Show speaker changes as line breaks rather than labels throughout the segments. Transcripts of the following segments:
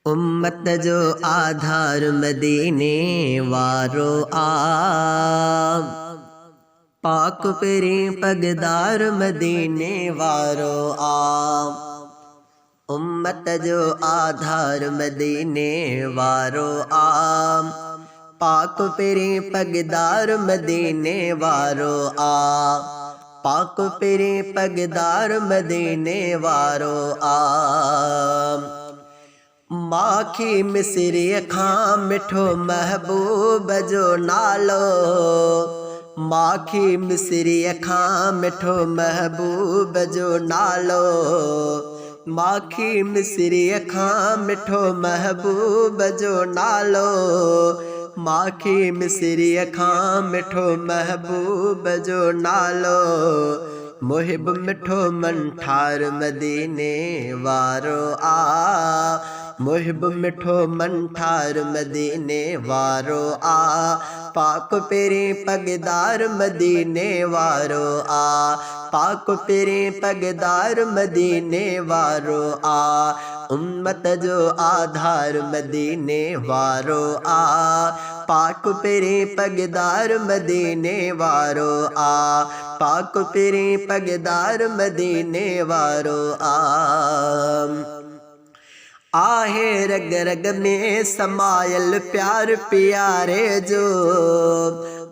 उम्मत जो आधार मदीने वारो पाक पेरे पगदार मदीने वारो उम्मत जो आधार मदीने वारो पाक पेरे पगदार मदीने वारो पाक पेरे पगदार मदीने वारो माखी मिसरी खां मिठो महबूब जो नालो माखी मिसरी खां मिठो महबूब जो नालो माखी मिसरी खां मिठो महबूब जो नालो माखी मिसरी खां मिठो महबूब जो नालो मुहिब मिठो मन ठार मदीने वारो मुहिब मिठो मन ठार मदीने वारो पाक पेरे पगदार मदीने वारो पाक पेरे पगदार मदीने वारो उम्मत जो आधार मदीने वारो पाक पेरे पगदार मदीने वारो पाक पेरे पगदार मदीने वारो आहे रग रग में समायल प्यार प्यारे जो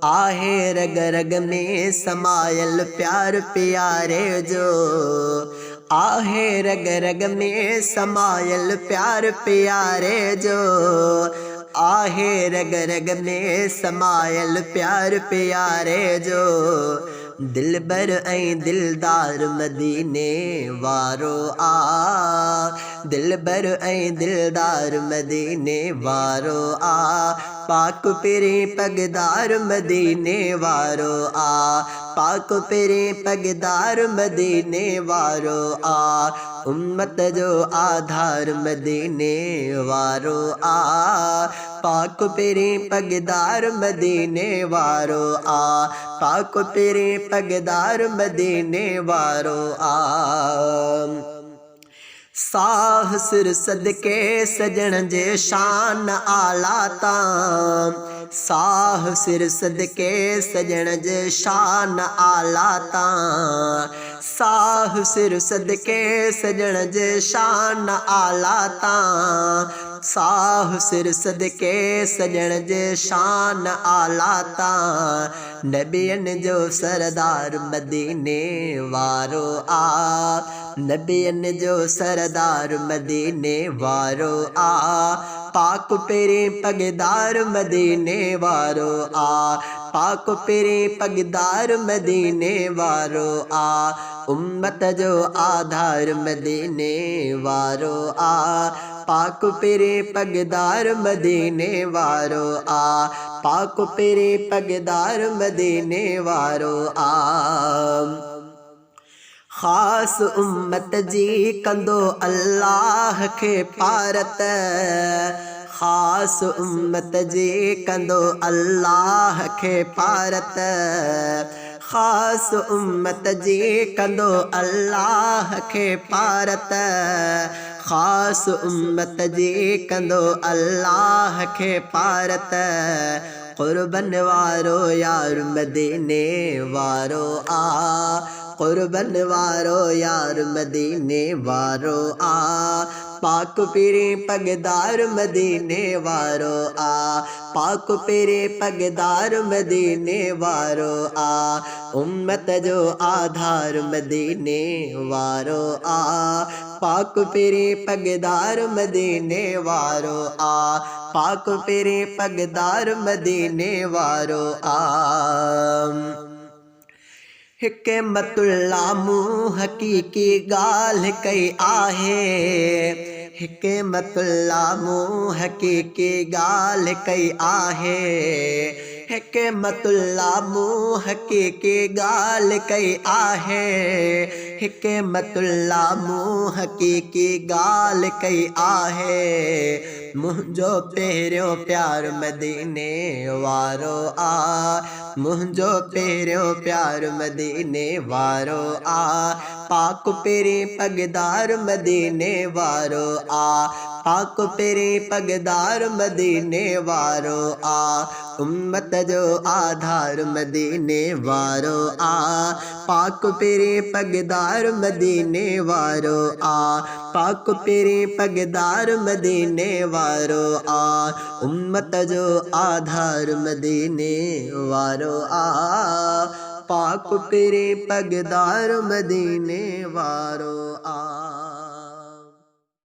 आहे रग रग में समायल प्यार प्यारे जो आहे रग रग में समायल प्यार प्यारे जो आहे रग रग में समायल प्यार प्यारे जो दिलबर ऐं दिलदार मदीने वारो दिलबर ऐं दिलदार मदीने वारो पाक पेरे पगदार मदीने वारो पाक पेरे पगदार मदीने वारो उम्मत जो आधार मदीने वारो पाक पेरे पगदार मदीने वारो पाक पेरे पगदार मदीने वारो साह सिर सदके सजण जे शान आला तां साह सिर सदके सजण जे शान आला तां साह सिर सदके सजण जे शान आला तां साह सिर सदके सजण जे शान आला तां नबियन जो सरदार मदीने वारो नबियन जो सरदार मदीने वारो पाक पेरे पगदार मदीने वारो पाक पेरे पगदार मदीने वारो उम्मत जो आधार मदीने वारो पाक पेरे पगदार मदीने वारो पाक पेरे पगदार मदीने वारो खास उम्मत जी कंदो अल्लाह के पारत खास उम्मत जी कंदो अल्लाह के पारत खास उम्मत जी कंदो अल्लाह के पारत खास उम्मत जी कंदो अल्लाह के पारत कुर्बन वारो यार मदीने वारो कुर्बन वारो यार मदीने वारो पाक पेरे पगदार मदीने वारो पाक पेरे पगदार मदीने वारो उम्मत जो आधार मदीने वारो पाक पेरे पगदार मदीने वारो पाक पेरे पगदार मदीने वारो हिकमतुल्ला मुँह हकीकी गाल कई आहे हिकमतुल्ला मुँह हकीकी गाल कई आहे हिकमतुल्ला मुँह हकीकी गाल कई आहे हिकमतुल्ला मुँह हकीकी गाल कई आहे मुंहिंजो पहिरियों प्यार मदीने वारो मुंहिंजो पहिरियों प्यार मदीने वारो पाक पेरे पगदार मदीने वारो पाक पेरे पगदार मदीने वारो आ, उम्मत जो आधार मदीने वारो आ, पाक पेरे पगदार मदीने वारो आ, पाक पेरे पगदार मदीने वारो आ, उम्मत जो आधार मदीने वारो आ, पाक पेरे पगदार मदीने वारो आ।